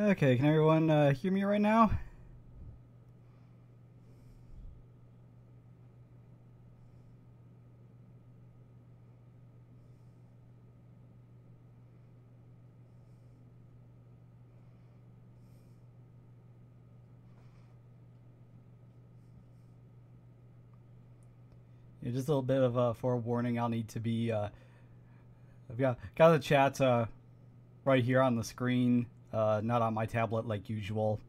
Okay, can everyone hear me right now? Yeah, just a little bit of a forewarning. I'll need to be. I've got the chat right here on the screen, not on my tablet like usual.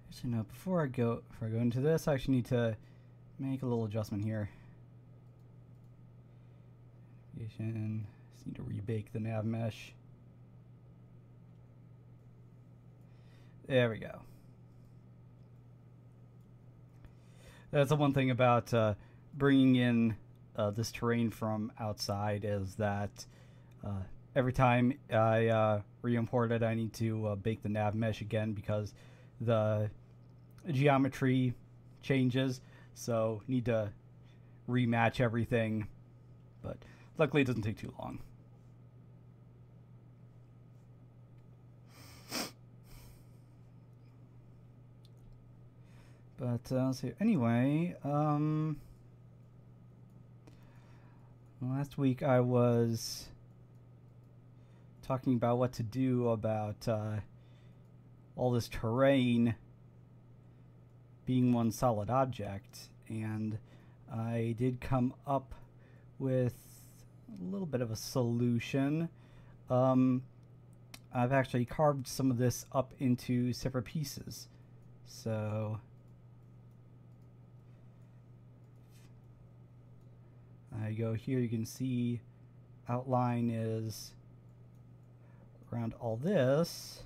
Actually, no. Before I go into this, I actually need to make a little adjustment here. Just need to rebake the nav mesh. There we go. That's the one thing about bringing in this terrain from outside is that every time I re-import it, I need to bake the nav mesh again because the geometry changes. So need to rematch everything, but luckily it doesn't take too long. But let's see. Anyway, last week I was talking about what to do about all this terrain being one solid object, and I did come up with a little bit of a solution. I've actually carved some of this up into separate pieces. So I go here, you can see outline is around all this.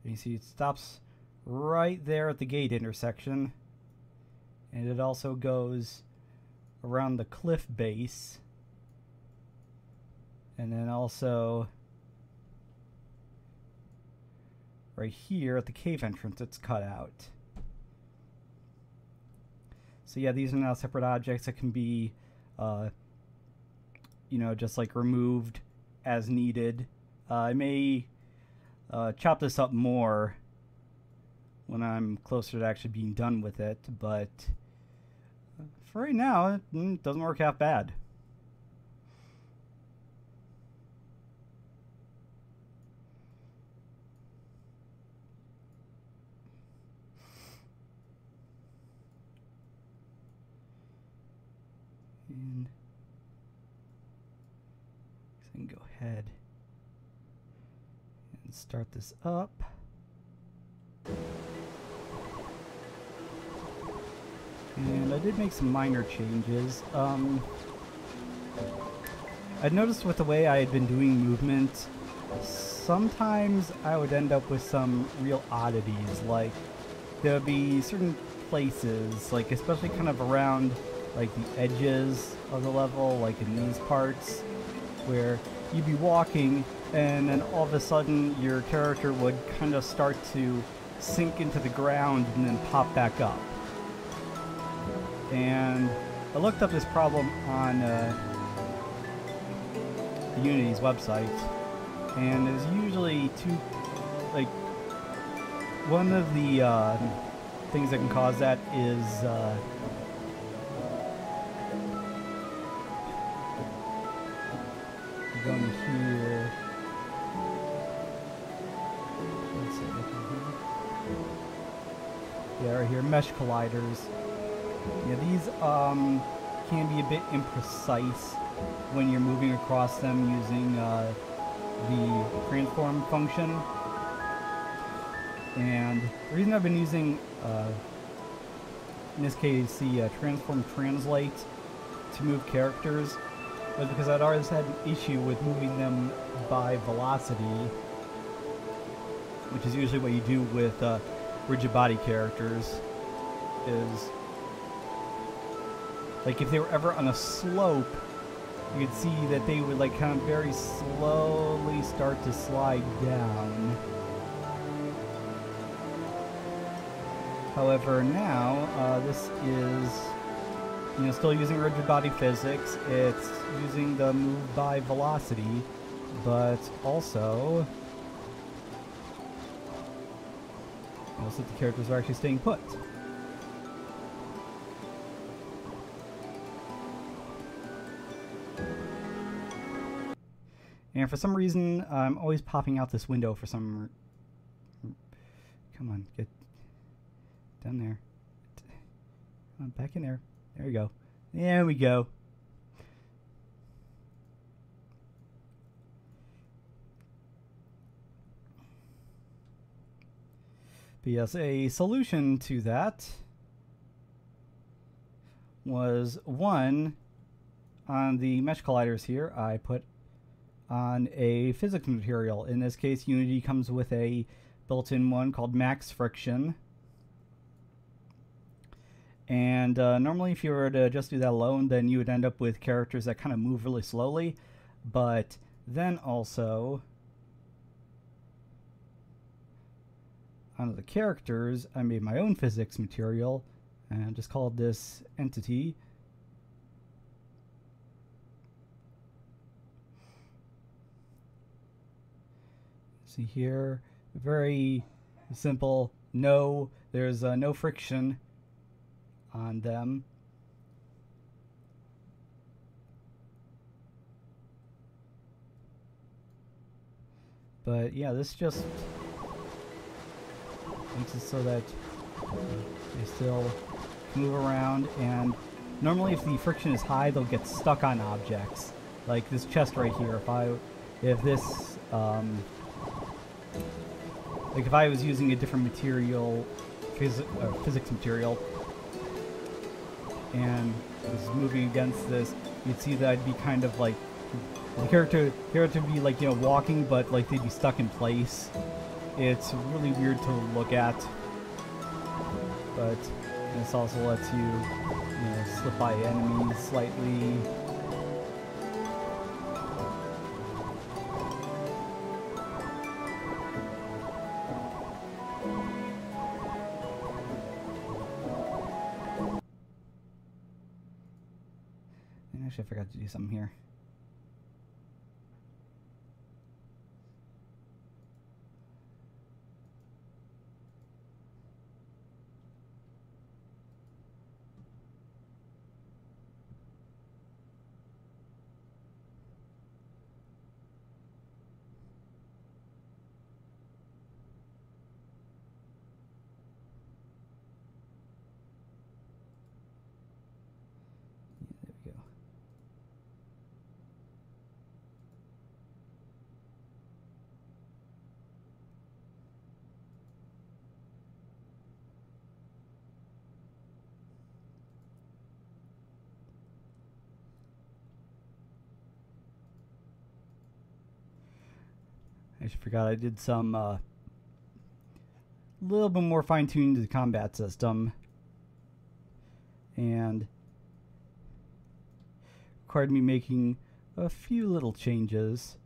And you see it stops right there at the gate intersection, and it also goes around the cliff base, and then also right here at the cave entrance it's cut out. So yeah, these are now separate objects that can be you know, just like removed as needed. I may chop this up more when I'm closer to actually being done with it, but for right now, it doesn't work half bad. And I can go ahead and start this up. And I did make some minor changes. I noticed with the way I had been doing movement, sometimes I would end up with some real oddities. Like, there would be certain places, like especially kind of around like the edges of the level, like in these parts, where you'd be walking and then all of a sudden your character would kind of start to sink into the ground and then pop back up. And I looked up this problem on Unity's website, and there's usually two, like, one of the things that can cause that is going here. Let's see, yeah, right here, mesh colliders. Yeah, these can be a bit imprecise when you're moving across them using the transform function. And the reason I've been using, in this case, the transform translate to move characters was because I'd always had an issue with moving them by velocity, which is usually what you do with rigid body characters. Is like if they were ever on a slope, you could see that they would like kind of very slowly start to slide down. However, now this is, you know, still using rigid body physics. It's using the move by velocity, but also most of the characters are actually staying put. And for some reason, I'm always popping out this window for some... Come on, get down there. Come on, back in there. There we go. There we go. But yes, a solution to that was, one, on the mesh colliders here, I put on a physics material. In this case, Unity comes with a built-in one called max friction. And normally if you were to just do that alone, then you would end up with characters that kind of move really slowly. But then also, on the characters, I made my own physics material and just called this entity. See here, very simple. No, there's no friction on them. But yeah, this just makes it so that they still move around, and normally if the friction is high, they'll get stuck on objects. Like this chest right here. If this like if I was using a different material, physics material, and was moving against this, you'd see that I'd be kind of like, the character would be like, you know, walking, but like they'd be stuck in place. It's really weird to look at, but this also lets you, you know, slip by enemies slightly. Actually, I forgot to do something here. I just forgot I did some little bit more fine-tuning to the combat system, and required me making a few little changes.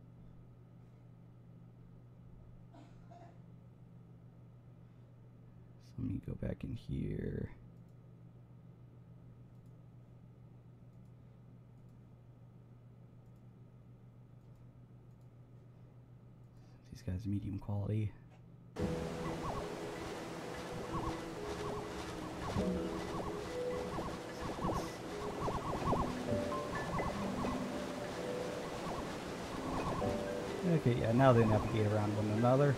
So let me go back in here. These guys medium quality. Okay, yeah, now they navigate around one another.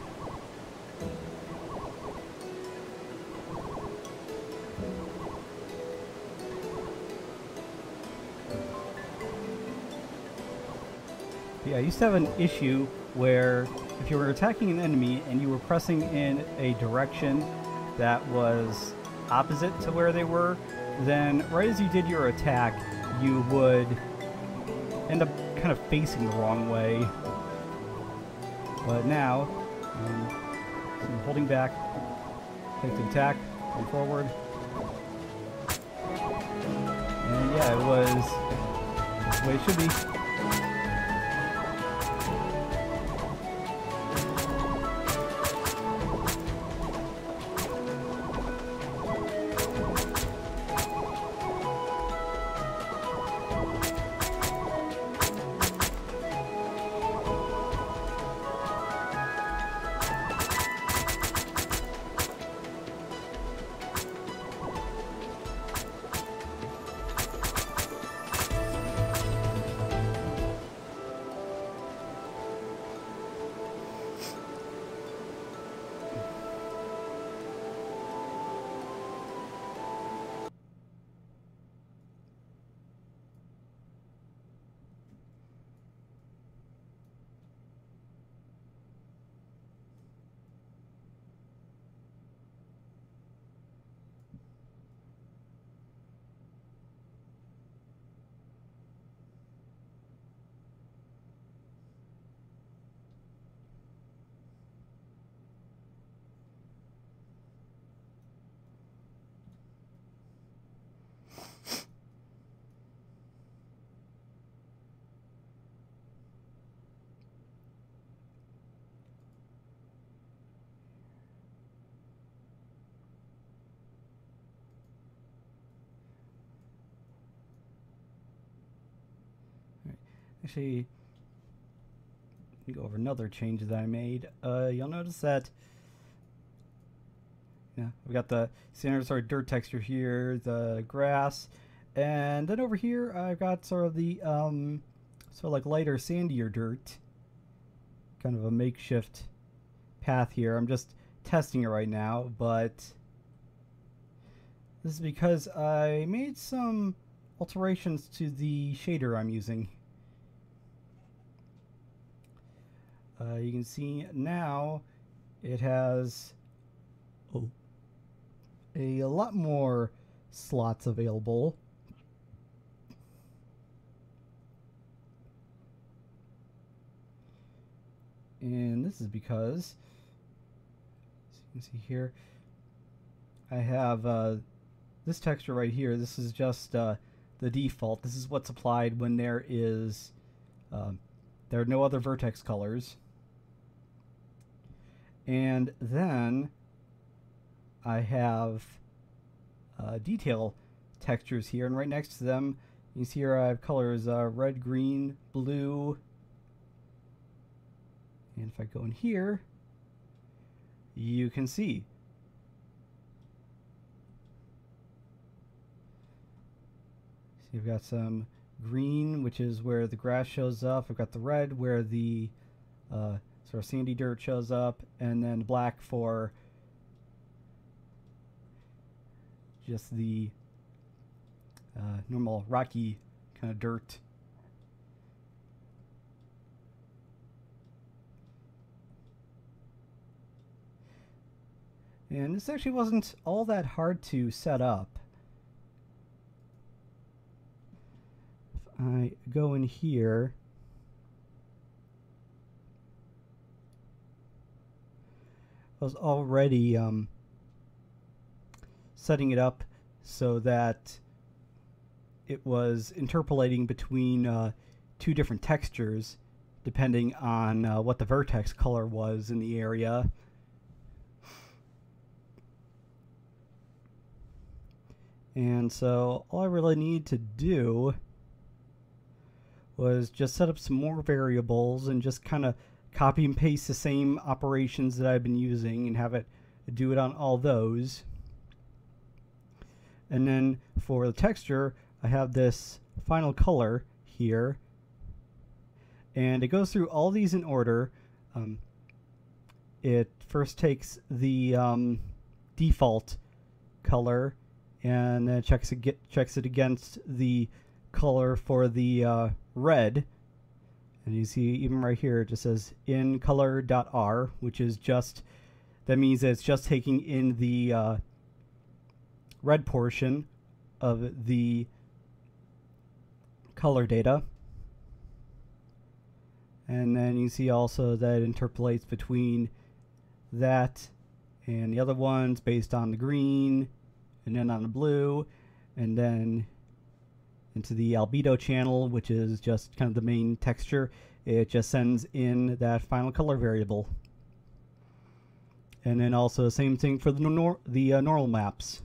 Yeah, I used to have an issue where if you were attacking an enemy and you were pressing in a direction that was opposite to where they were, then right as you did your attack, you would end up kind of facing the wrong way. But now, so I'm holding back, take the attack, going forward. And yeah, it was the way it should be. Actually, go over another change that I made. You'll notice that we've got the standard sort of dirt texture here, the grass, and then over here I've got sort of the sort of like lighter, sandier dirt. Kind of a makeshift path here. I'm just testing it right now, but this is because I made some alterations to the shader I'm using. You can see now it has a lot more slots available. And this is because, as you can see here, I have this texture right here. This is just the default. This is what's applied when there are no other vertex colors. And then I have detail textures here, and right next to them, you see here I have colors red, green, blue, and if I go in here, you can see. So you've got some green, which is where the grass shows up. I've got the red, where the sort of sandy dirt shows up, and then black for just the normal rocky kind of dirt. And this actually wasn't all that hard to set up. If I go in here, I was already setting it up so that it was interpolating between two different textures depending on what the vertex color was in the area. And so all I really need to do was just set up some more variables and just kind of copy and paste the same operations that I've been using and have it do it on all those. And then for the texture, I have this final color here, and it goes through all these in order. It first takes the default color and then checks it against the color for the red. And you see even right here it just says in color.r, which is just, that means that it's just taking in the red portion of the color data. And then you see also that it interpolates between that and the other ones based on the green, and then on the blue, and then into the albedo channel, which is just kind of the main texture. It just sends in that final color variable. And then also same thing for the normal maps.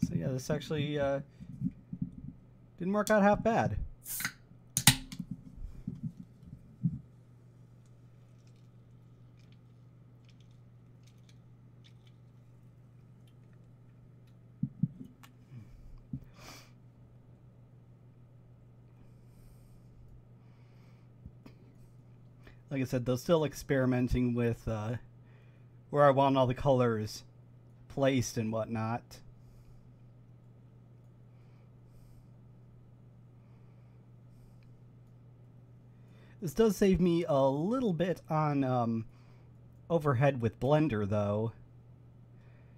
So yeah, this actually didn't work out half bad. Like I said, they're still experimenting with where I want all the colors placed and whatnot. This does save me a little bit on overhead with Blender, though,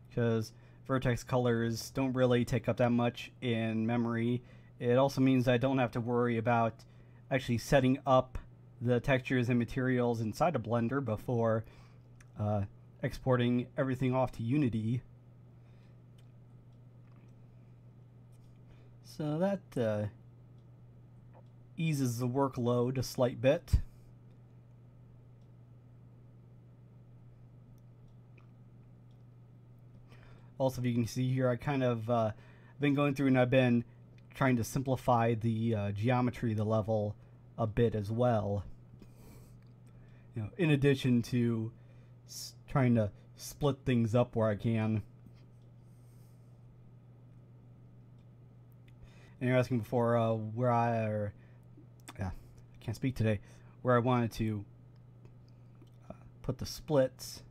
because vertex colors don't really take up that much in memory. It also means I don't have to worry about actually setting up the textures and materials inside of Blender before exporting everything off to Unity. So that eases the workload a slight bit. Also, if you can see here, I kind of been going through and I've been trying to simplify the geometry of the level a bit as well. You know, in addition to trying to split things up where I can. And you're asking before where I can't speak today, where I wanted to put the splits.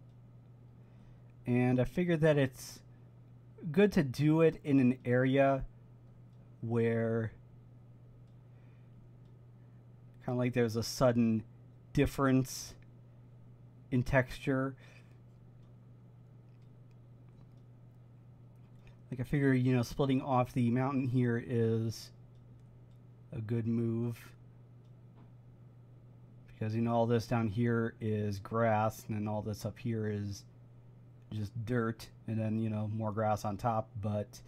And I figured that it's good to do it in an area where kind of like there's a sudden difference in texture. Like I figure, you know, splitting off the mountain here is a good move. Because, you know, all this down here is grass, and then all this up here is just dirt, and then, you know, more grass on top, but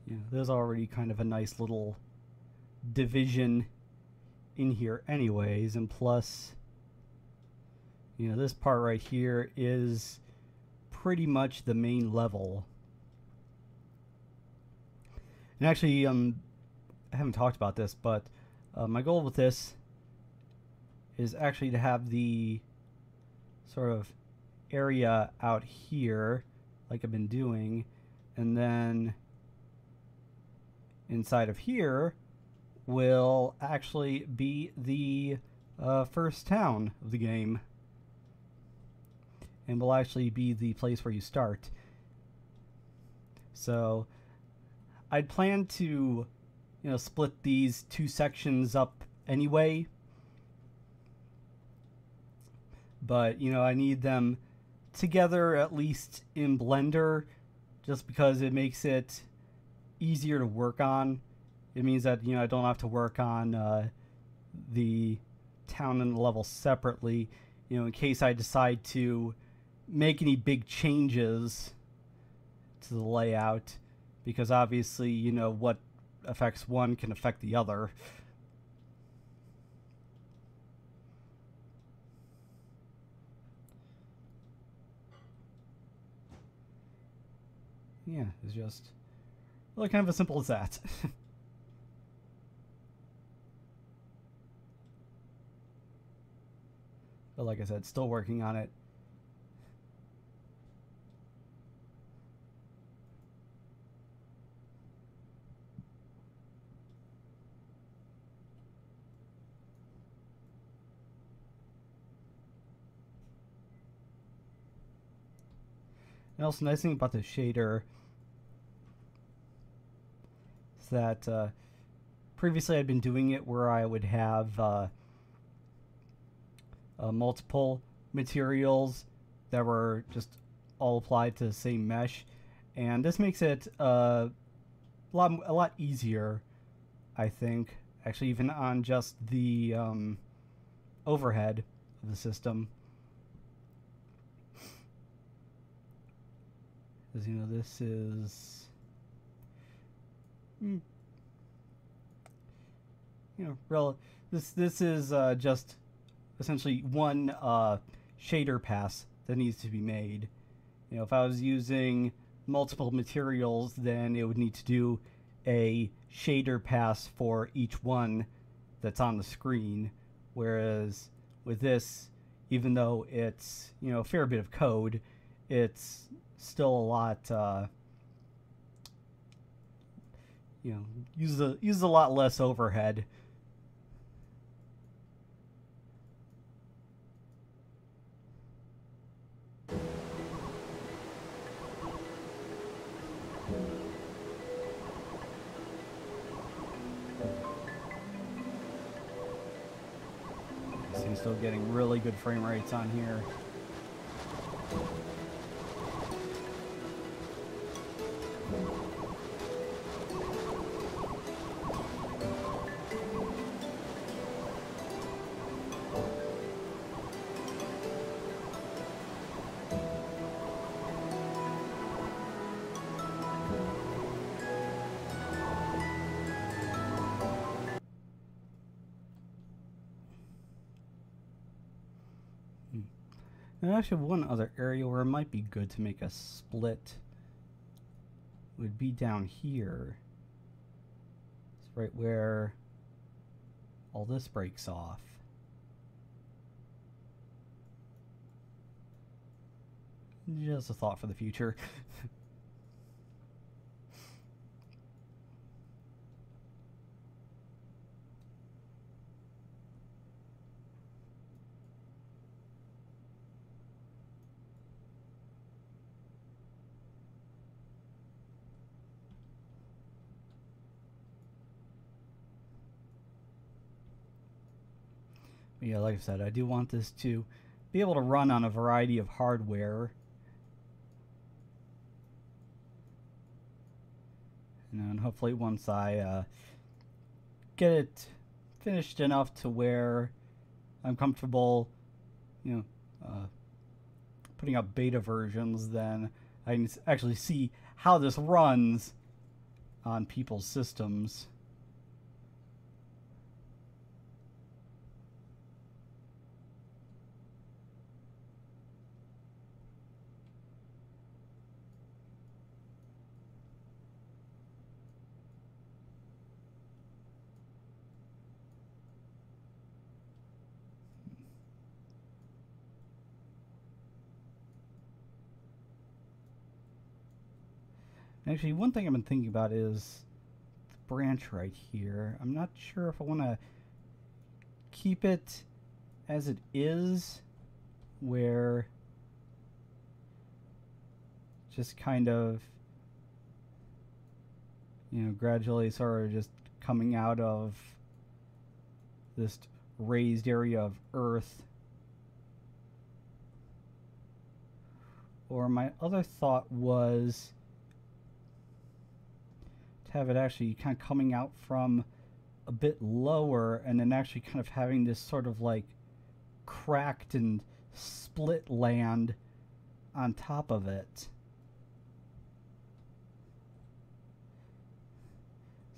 you know, there's already kind of a nice little division in here anyways, and plus, you know, this part right here is pretty much the main level. And actually, I haven't talked about this, but my goal with this is actually to have the sort of area out here, like I've been doing, and then inside of here will actually be the first town of the game. And will actually be the place where you start. So I'd plan to, you know, split these two sections up anyway. But, you know, I need them together at least in Blender, just because it makes it easier to work on. It means that, you know, I don't have to work on the town and the level separately, you know, in case I decide to make any big changes to the layout, because obviously, you know, what affects one can affect the other. Yeah, it's just really kind of as simple as that. But like I said, still working on it. And also, the nice thing about the shader is that previously I'd been doing it where I would have multiple materials that were just all applied to the same mesh, and this makes it a lot easier, I think, actually, even on just the overhead of the system. Because, you know, this is, you know, this is just essentially one shader pass that needs to be made. You know, if I was using multiple materials, then it would need to do a shader pass for each one that's on the screen. Whereas with this, even though it's, you know, a fair bit of code, it's still a lot, you know, uses a lot less overhead. I'm still getting really good frame rates on here. And actually, one other area where it might be good to make a split would be down here. It's right where all this breaks off. Just a thought for the future. Yeah, like I said, I do want this to be able to run on a variety of hardware. And hopefully once I get it finished enough to where I'm comfortable, putting up beta versions, then I can actually see how this runs on people's systems. Actually, one thing I've been thinking about is the branch right here. I'm not sure if I want to keep it as it is, where just kind of, gradually sort of just coming out of this raised area of Earth. Or my other thought was to have it actually kind of coming out from a bit lower and then actually kind of having this sort of like cracked and split land on top of it.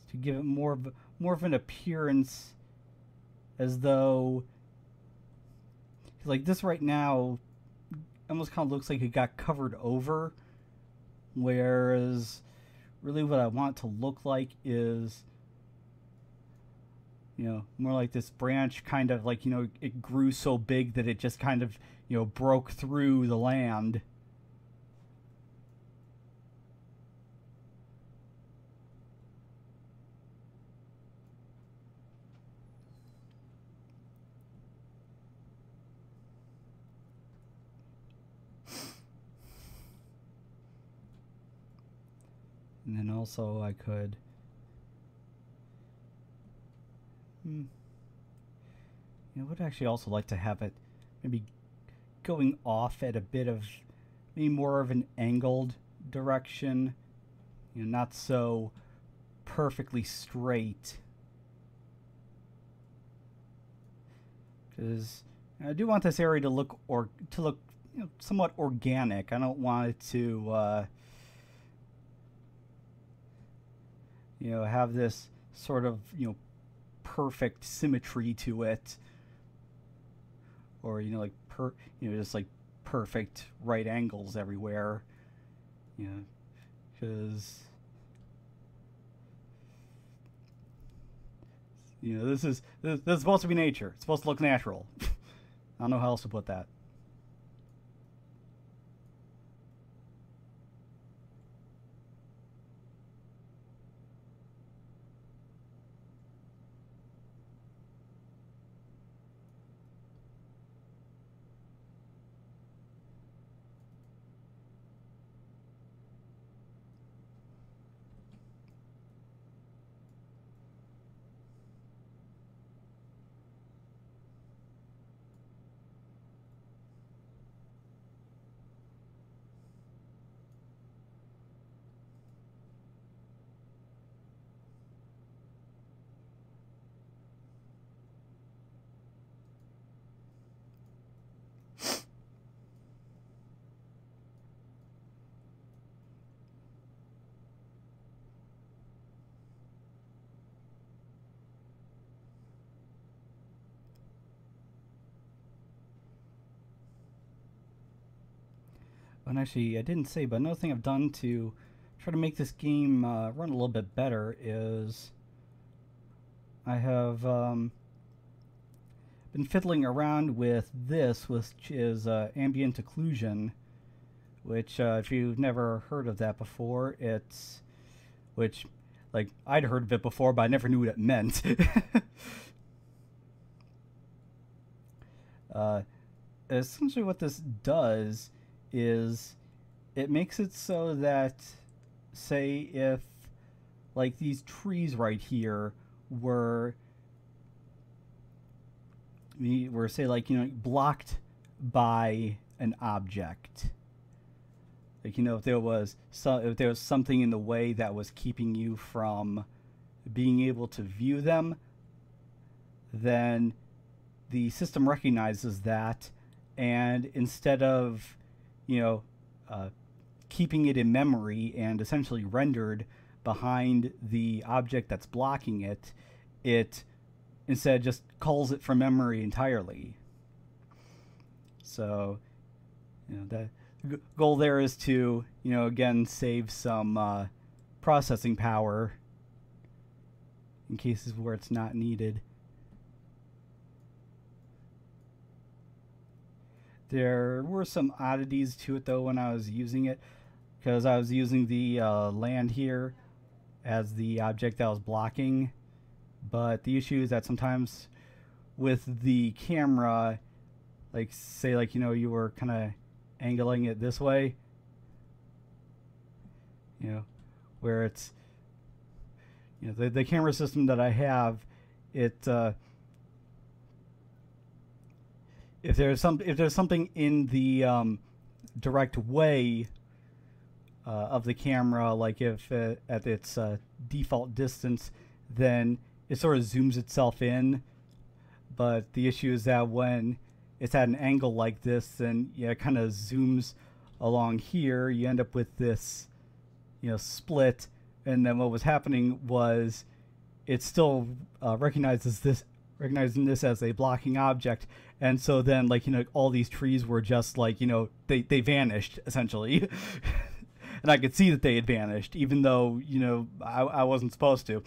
To give it more of an appearance as though, like, this right now almost kind of looks like it got covered over, whereas really what I want it to look like is, more like this branch kind of like, it grew so big that it just kind of, broke through the land. And then also I could would actually also like to have it maybe going off at a bit of maybe more of an angled direction, not so perfectly straight, because I do want this area to look somewhat organic. I don't want it to have this sort of perfect symmetry to it, or just like perfect right angles everywhere, because this is supposed to be nature. It's supposed to look natural. I don't know how else to put that. And actually, I didn't say, but another thing I've done to try to make this game run a little bit better is I have been fiddling around with this, which is ambient occlusion, which if you've never heard of that before, it's which like I'd heard of it before, but I never knew what it meant. Essentially what this does is it makes it so that, say, if like these trees right here were say like, you know, blocked by an object, like, you know, if there was something in the way that was keeping you from being able to view them, then the system recognizes that, and instead of, you know, keeping it in memory and essentially rendered behind the object that's blocking it, it instead just calls it from memory entirely. So, you know, the goal there is to, you know, again, save some processing power in cases where it's not needed. There were some oddities to it, though, when I was using it, because I was using the land here as the object that was blocking. But the issue is that sometimes with the camera, like, say, like, you know, you were kind of angling it this way, you know, where it's, you know, the camera system that I have, it if there's something in the direct way of the camera, like if at its default distance, then it sort of zooms itself in. But the issue is that when it's at an angle like this, then, yeah, it kind of zooms along here. You end up with this, you know, split. And then what was happening was it still recognizing this as a blocking object, and so then, like, you know, all these trees were just like, you know, they vanished essentially. And I could see that they had vanished, even though, you know, I wasn't supposed to.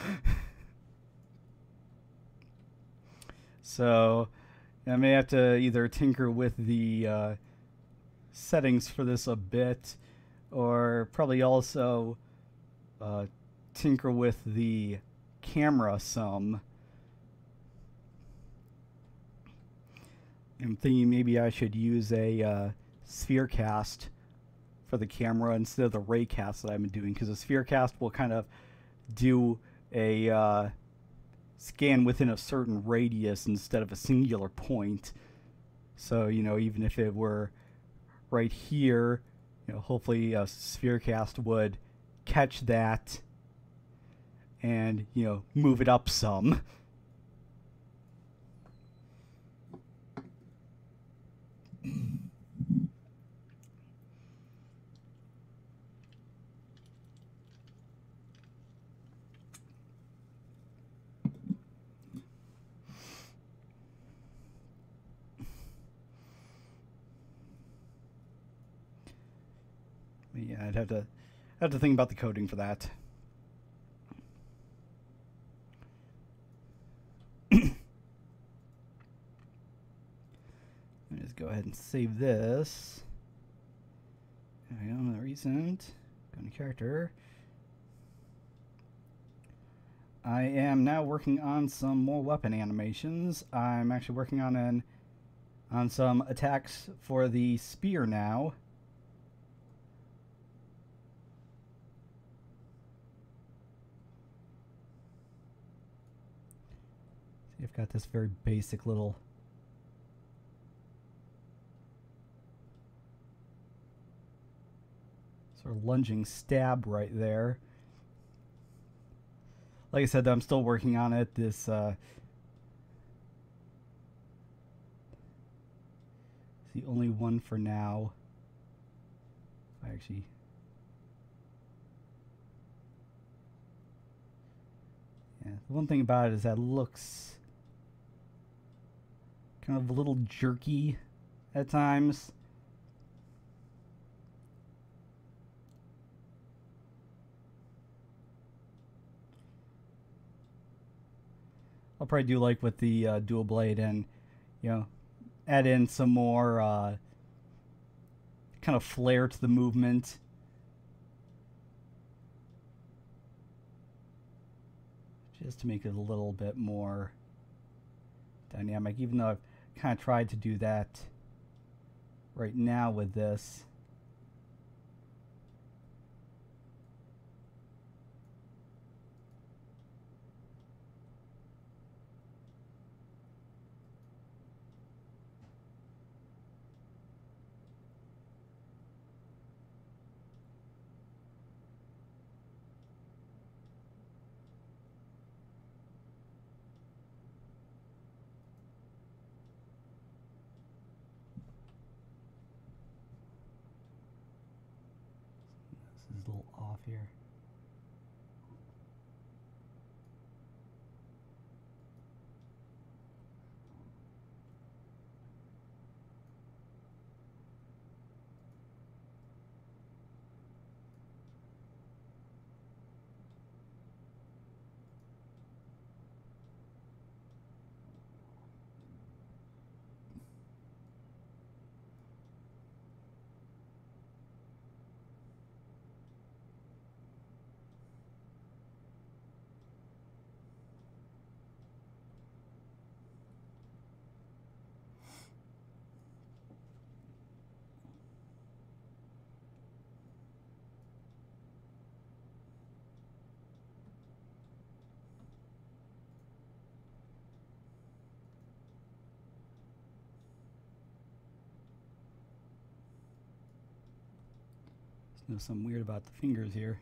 So I may have to either tinker with the settings for this a bit, or probably also tinker with the camera some. I'm thinking maybe I should use a sphere cast for the camera instead of the ray cast that I've been doing, because the sphere cast will kind of do a scan within a certain radius instead of a singular point. So, you know, even if it were right here, you know, hopefully a sphere cast would catch that and, you know, move it up some. Yeah, I'd have to think about the coding for that. Let me just go ahead and save this. There we go, recent. Go to character. I am now working on some more weapon animations. I'm actually working on some attacks for the spear now. See, I've got this very basic little sort of lunging stab right there. Like I said, I'm still working on it. This is the only one for now. Actually, yeah, the one thing about it is that it looks kind of a little jerky at times. I'll probably do like with the dual blade and, you know, add in some more kind of flair to the movement. Just to make it a little bit more dynamic, even though I've kind of tried to do that right now with this. This is a little off here. There's something weird about the fingers here.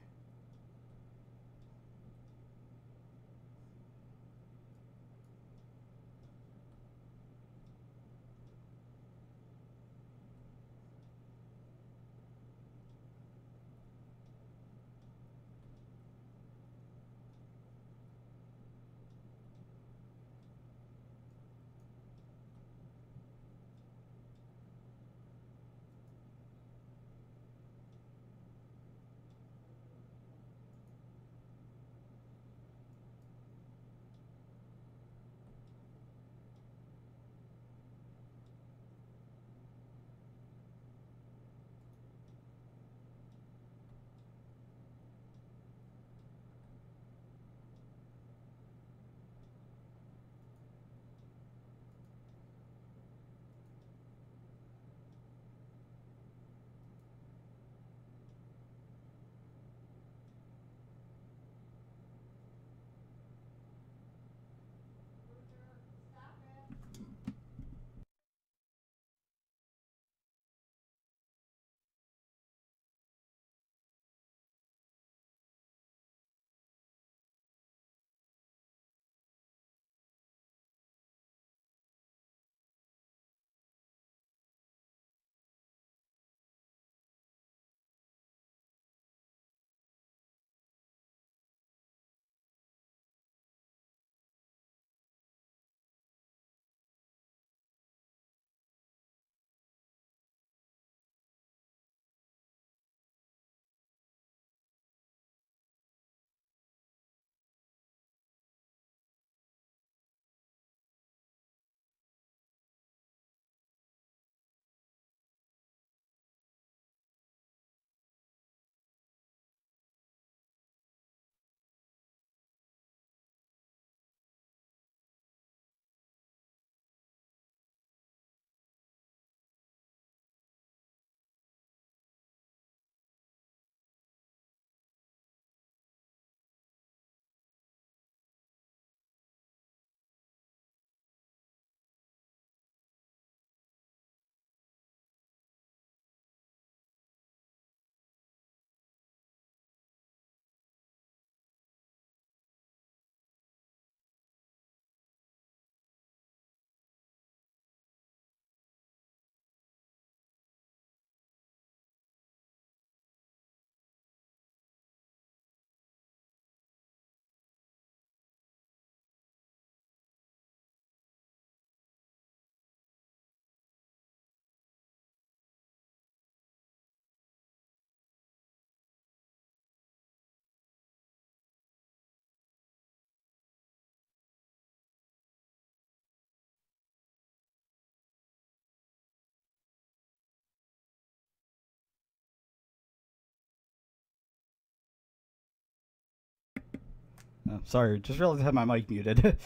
Sorry, just realized I had my mic muted.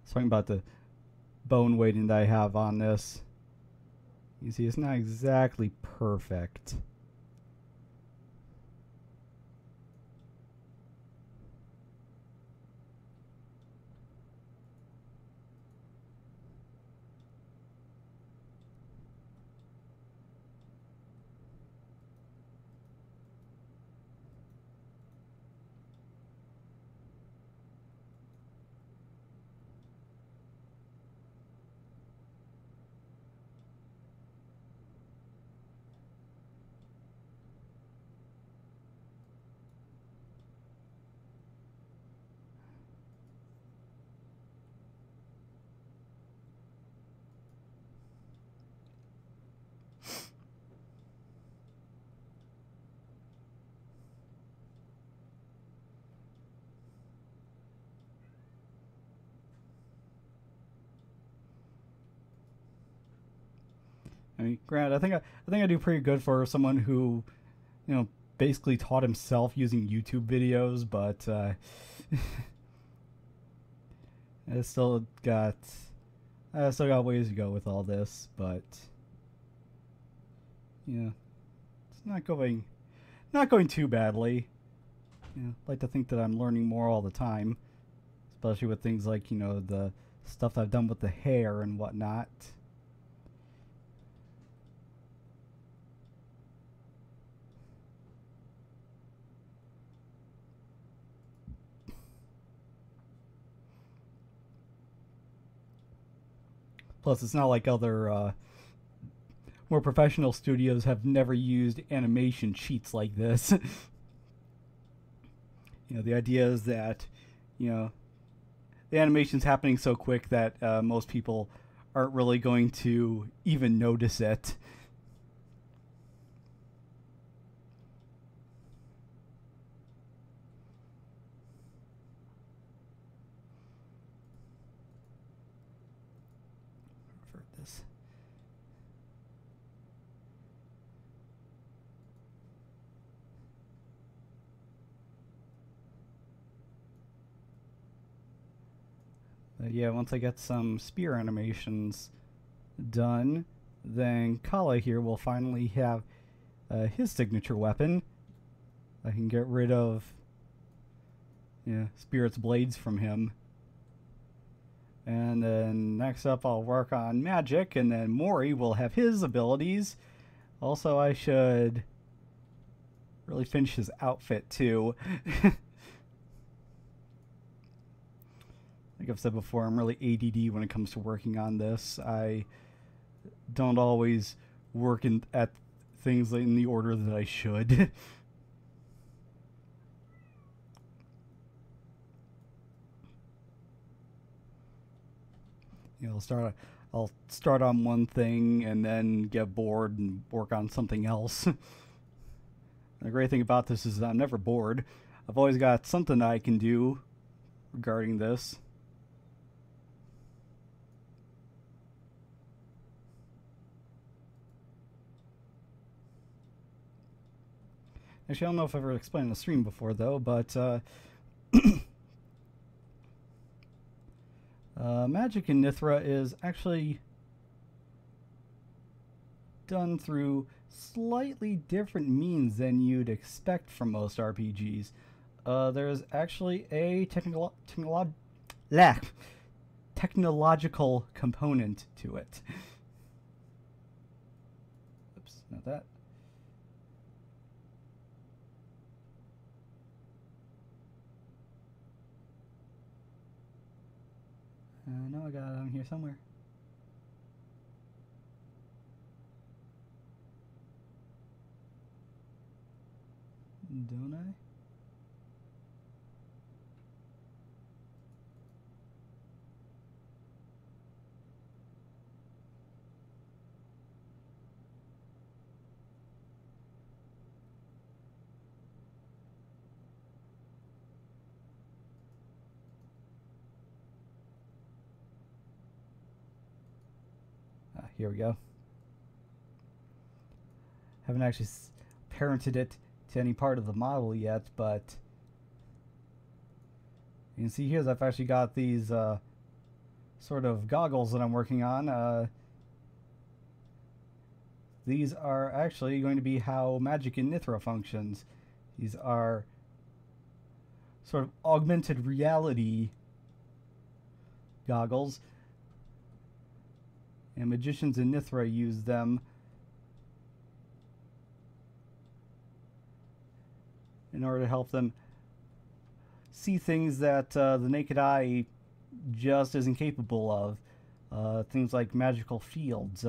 Talking about the bone weighting that I have on this. You see, it's not exactly perfect. I mean, granted, I think I do pretty good for someone who, you know, basically taught himself using YouTube videos, but I still got ways to go with all this, but yeah, it's not going too badly. You know, I like to think that I'm learning more all the time, especially with things like, you know, the stuff I've done with the hair and whatnot. Plus, it's not like other more professional studios have never used animation cheats like this. You know, the idea is that, you know, the animation's happening so quick that most people aren't really going to even notice it. This. Yeah, once I get some spear animations done, then Kala here will finally have his signature weapon. I can get rid of, yeah, Spirit's blades from him. And then next up I'll work on magic, and then Mori will have his abilities. Also, I should really finish his outfit too. Like I've said before, I'm really ADD when it comes to working on this. I don't always work at things in the order that I should. You know, I'll start on one thing and then get bored and work on something else. The great thing about this is that I'm never bored. I've always got something I can do regarding this. Actually, I don't know if I've ever explained on the stream before, though, but magic in Nythra is actually done through slightly different means than you'd expect from most RPGs. There's actually a technological component to it. Oops, not that. No, I got it on here somewhere. Don't I? Here we go. Haven't actually parented it to any part of the model yet, but you can see here that I've actually got these sort of goggles that I'm working on. These are actually going to be how magic in Nythra functions. These are sort of augmented reality goggles, and magicians in Nythra use them in order to help them see things that the naked eye just isn't capable of. Things like magical fields,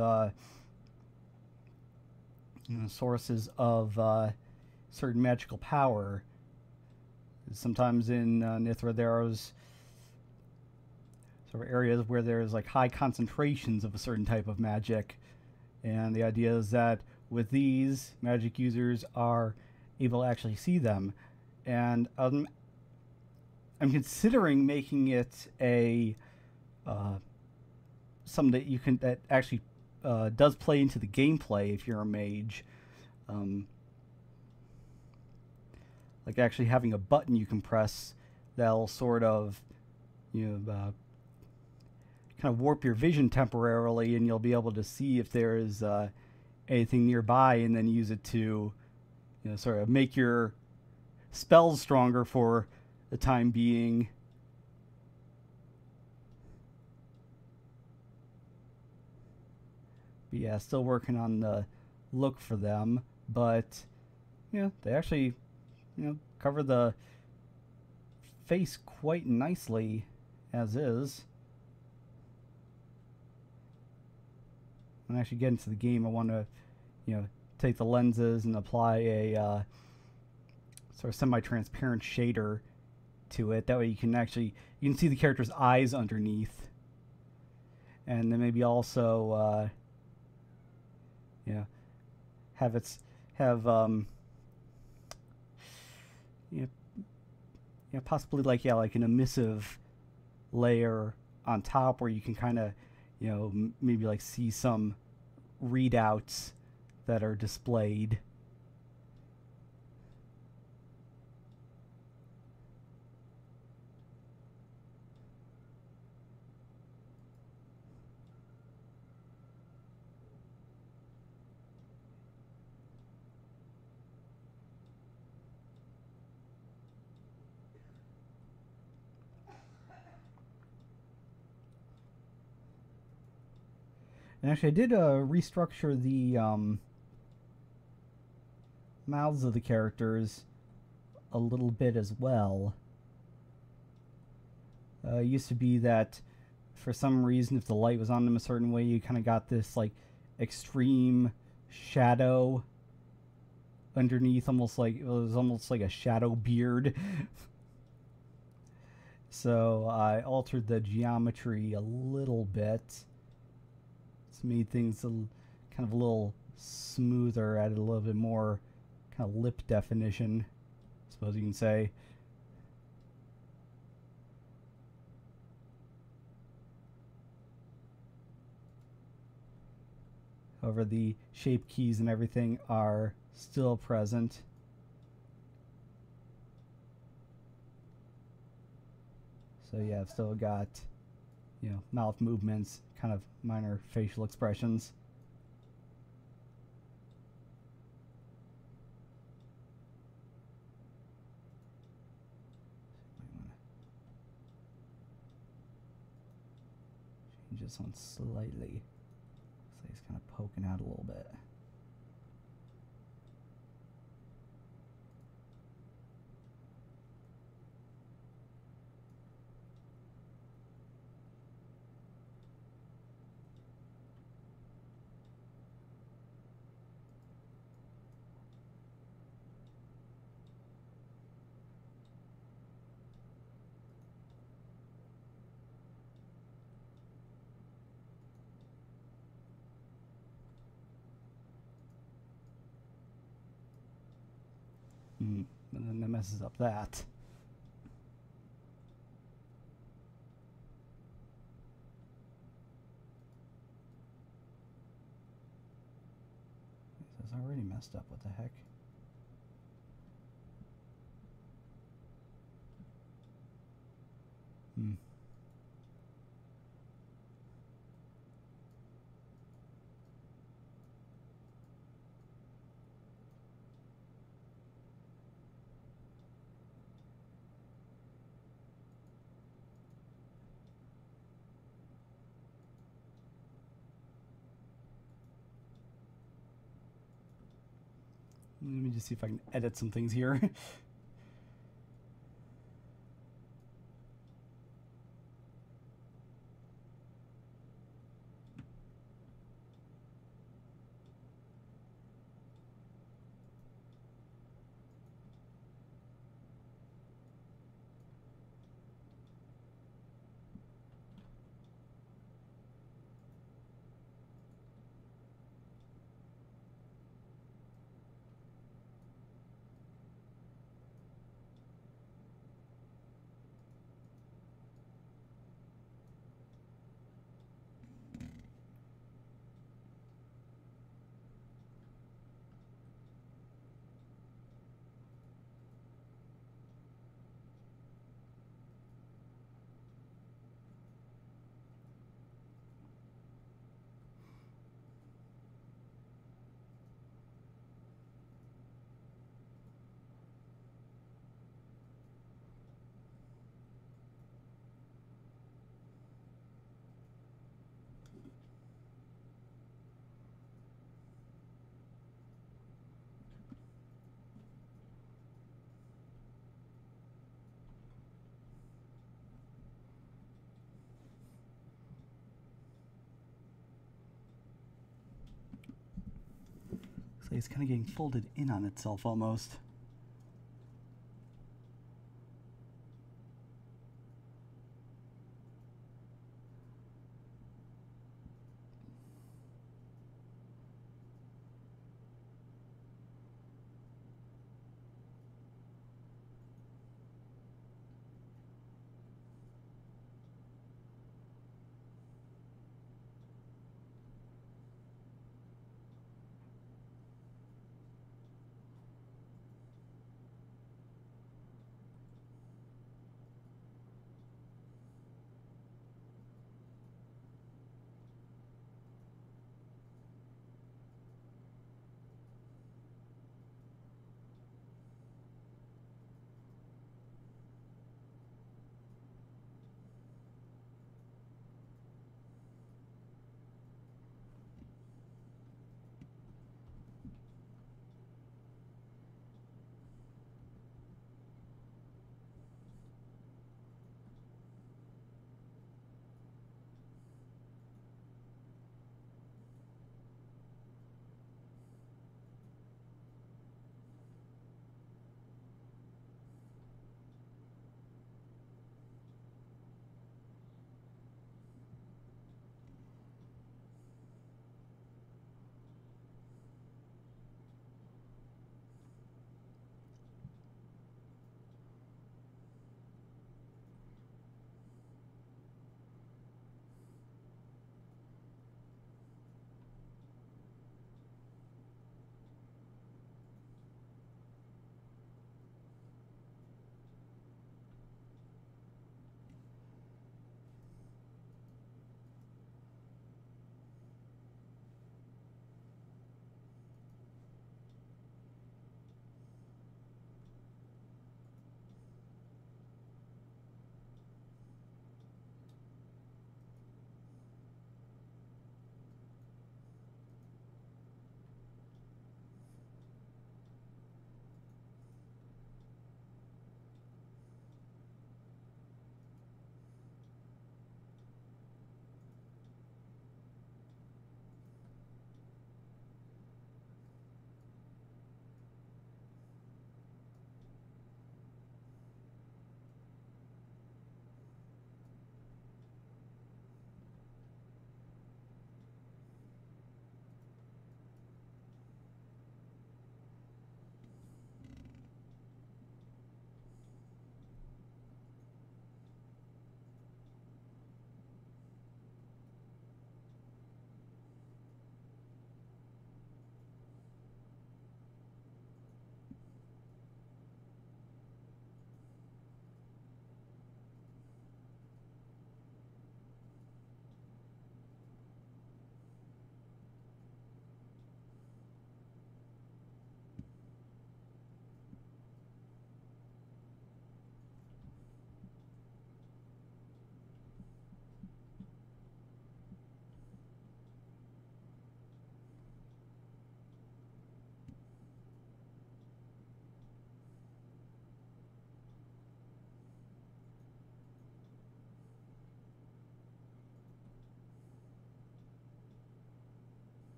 sources of certain magical power. Sometimes in Nythra there's sort of areas where there's like high concentrations of a certain type of magic, and the idea is that with these, magic users are able to actually see them. And I'm considering making it a something that you can that actually does play into the gameplay if you're a mage. Like actually having a button you can press that'll sort of, kind of warp your vision temporarily, and you'll be able to see if there is anything nearby, and then use it to, sort of make your spells stronger for the time being. But yeah, still working on the look for them, but they actually cover the face quite nicely as is. When I actually get into the game, I want to take the lenses and apply a sort of semi-transparent shader to it. That way you can see the character's eyes underneath, and then maybe also possibly like an emissive layer on top where you can kind of maybe like see some readouts that are displayed. And actually, I did restructure the mouths of the characters a little bit as well. It used to be that for some reason, if the light was on them a certain way, you kind of got this like extreme shadow underneath, almost like it was almost like a shadow beard. So I altered the geometry a little bit. It's made things kind of a little smoother, added a little bit more kind of lip definition, I suppose you can say. However, the shape keys and everything are still present. So yeah, I've still got, mouth movements, kind of minor facial expressions. Change this one slightly. So he's kind of poking out a little bit. And then that messes up that. This is already messed up. What the heck? Let me just see if I can edit some things here. So it's kind of getting folded in on itself almost.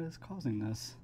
is causing this?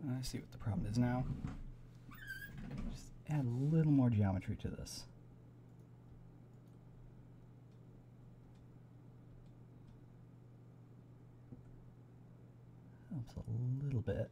Let's see what the problem is now. Just add a little more geometry to this. Helps a little bit.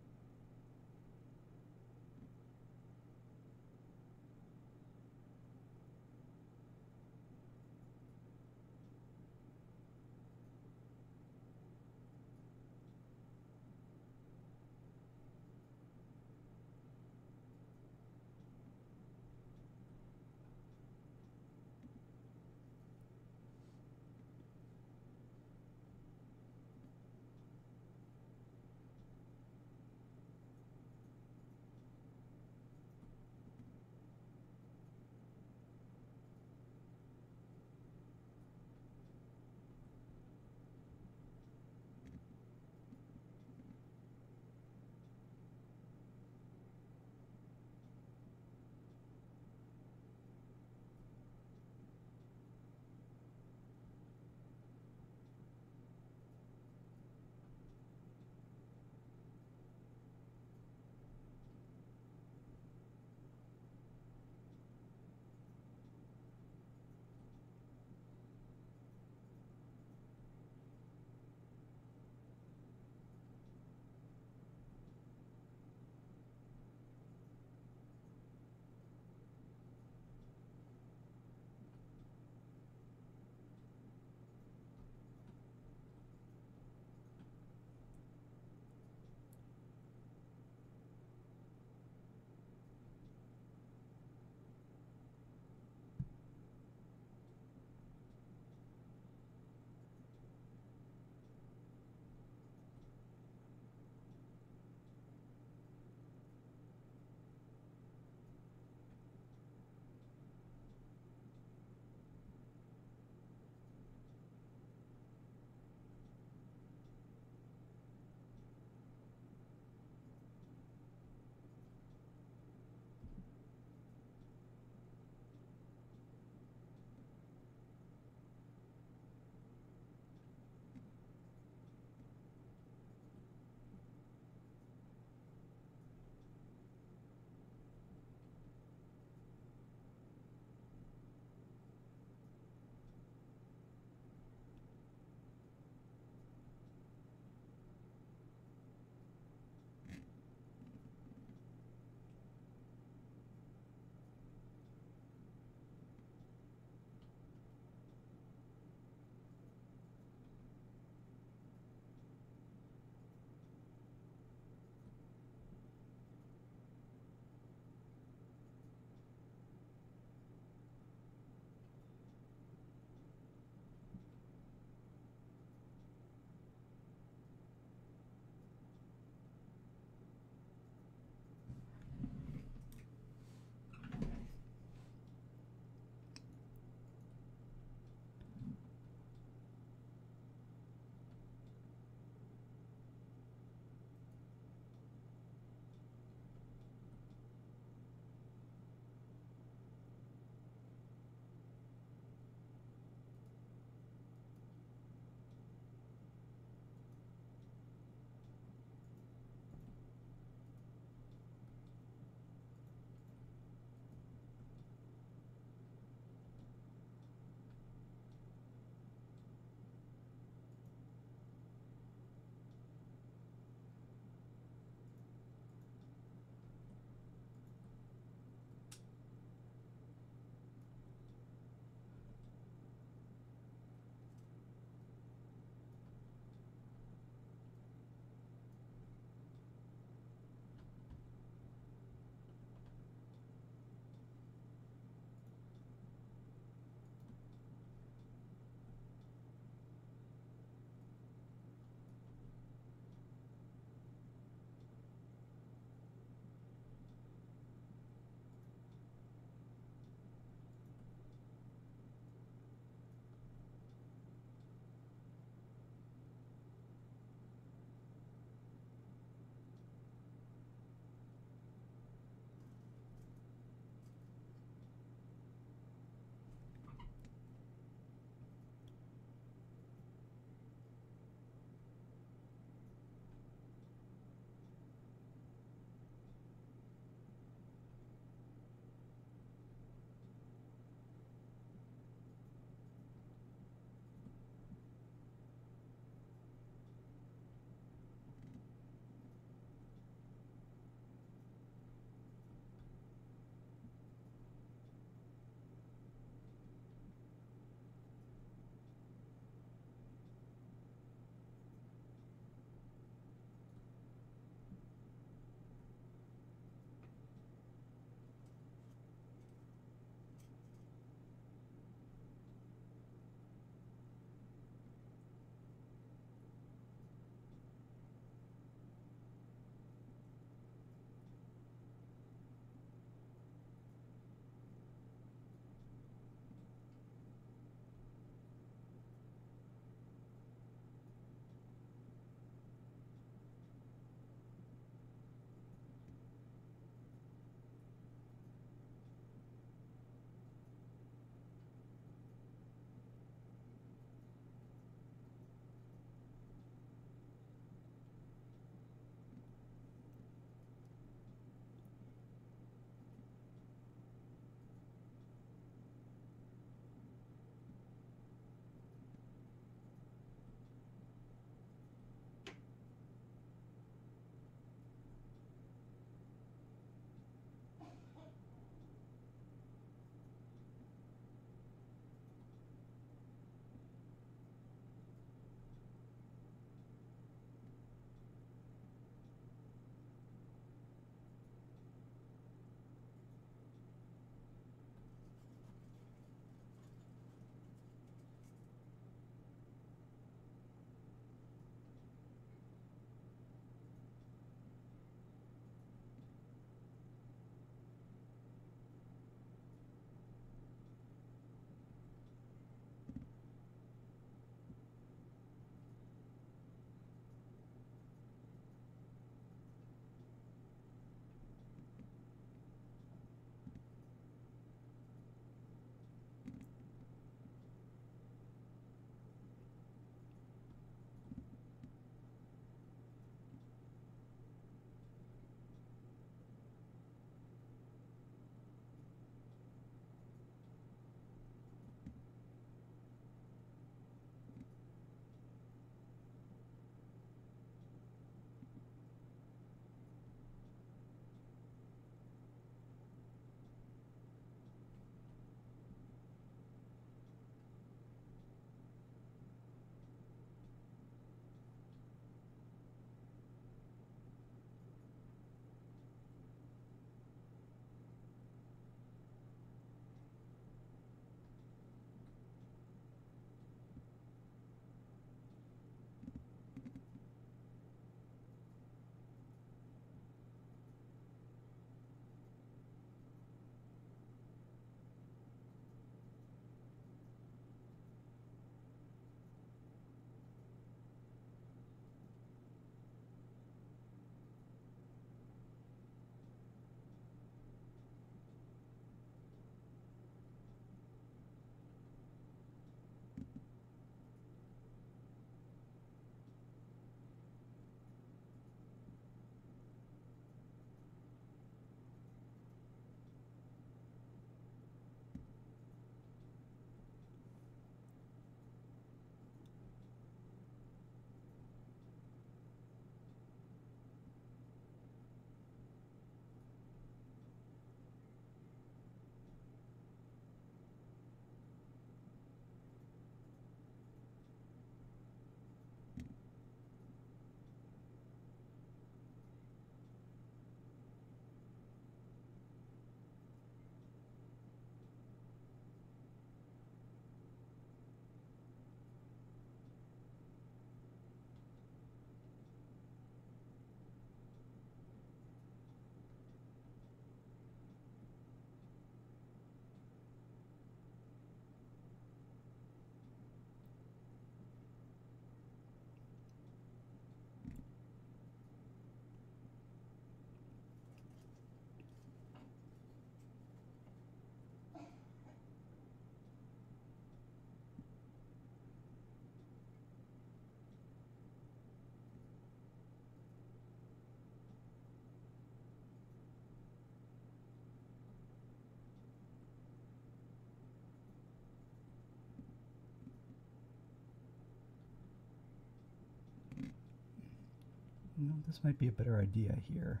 No, this might be a better idea here.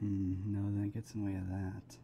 No, then it gets in the way of that.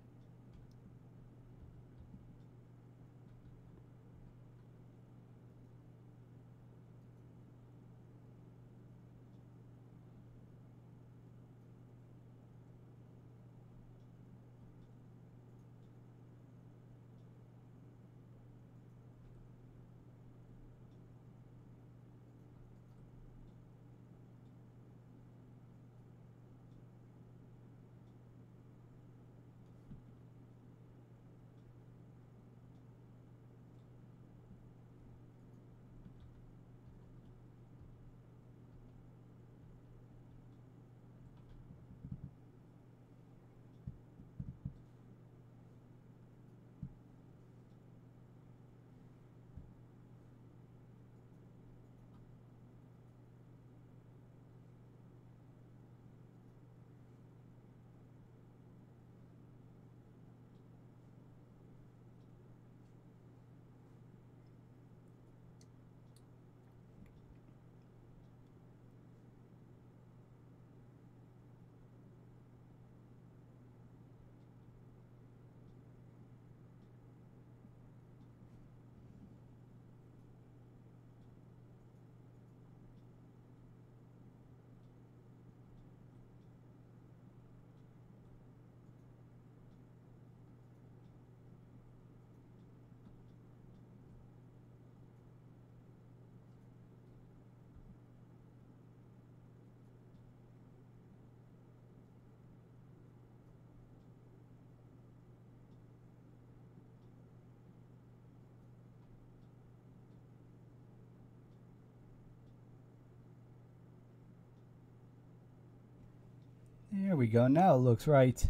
There we go. Now it looks right.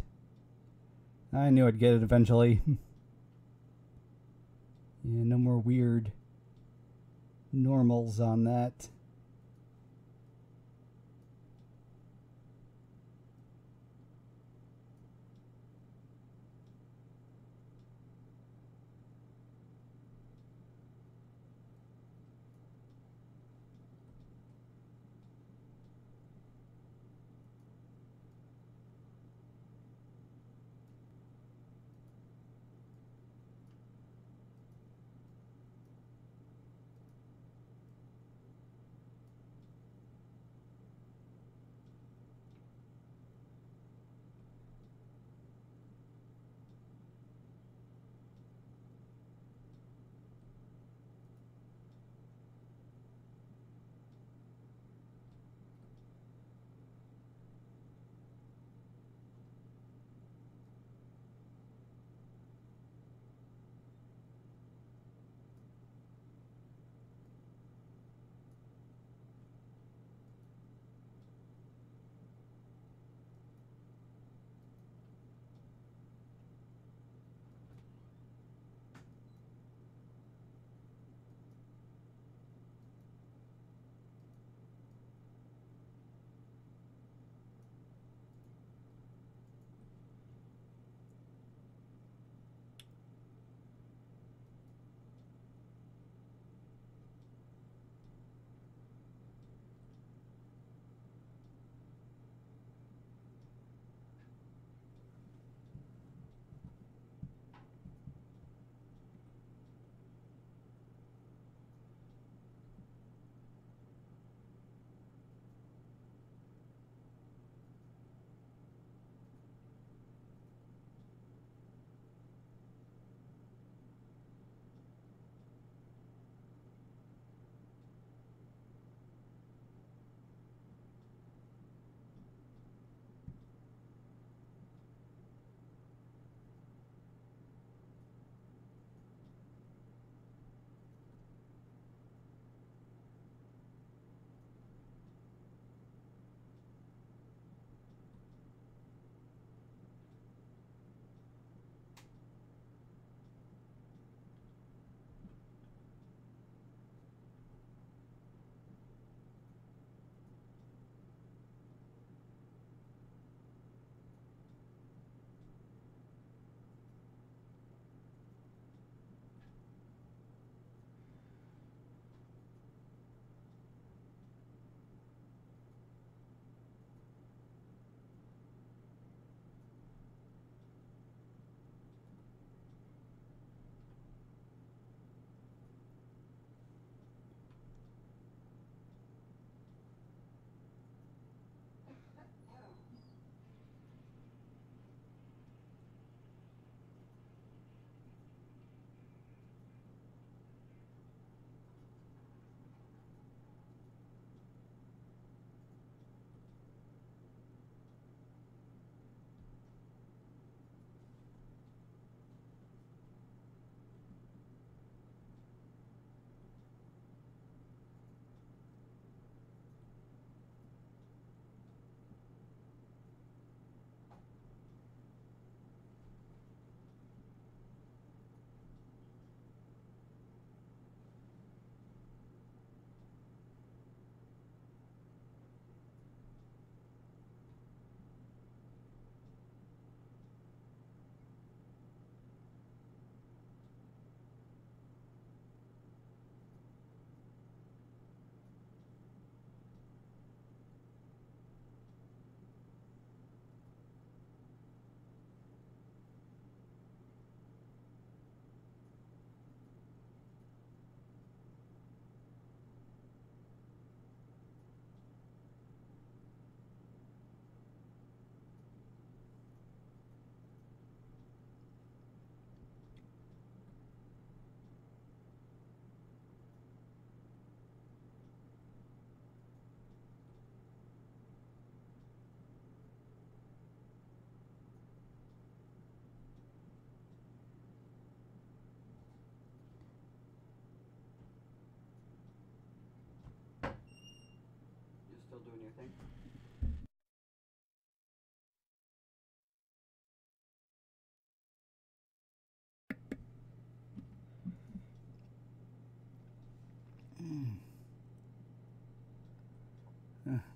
I knew I'd get it eventually. Yeah, no more weird normals on that.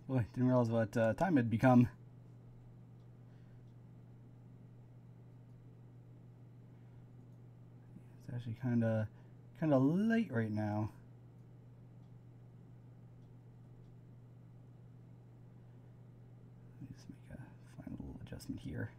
Boy, didn't realize what time it had become. It's actually kind of late right now. Let me just make a final little adjustment here.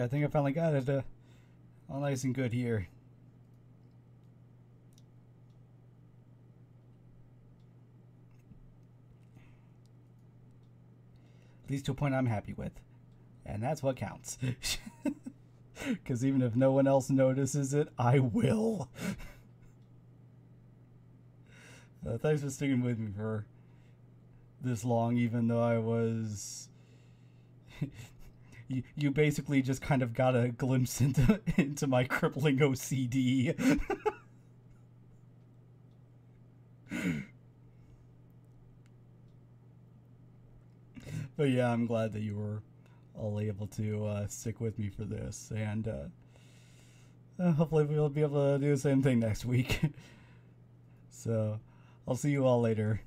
Alright, I think I finally got it all nice and good here. At least to a point I'm happy with. And that's what counts. Because even if no one else notices it, I will. Thanks for sticking with me for this long, even though I was... you basically just kind of got a glimpse into my crippling OCD. But yeah, I'm glad that you were all able to stick with me for this, and hopefully we'll be able to do the same thing next week. So I'll see you all later.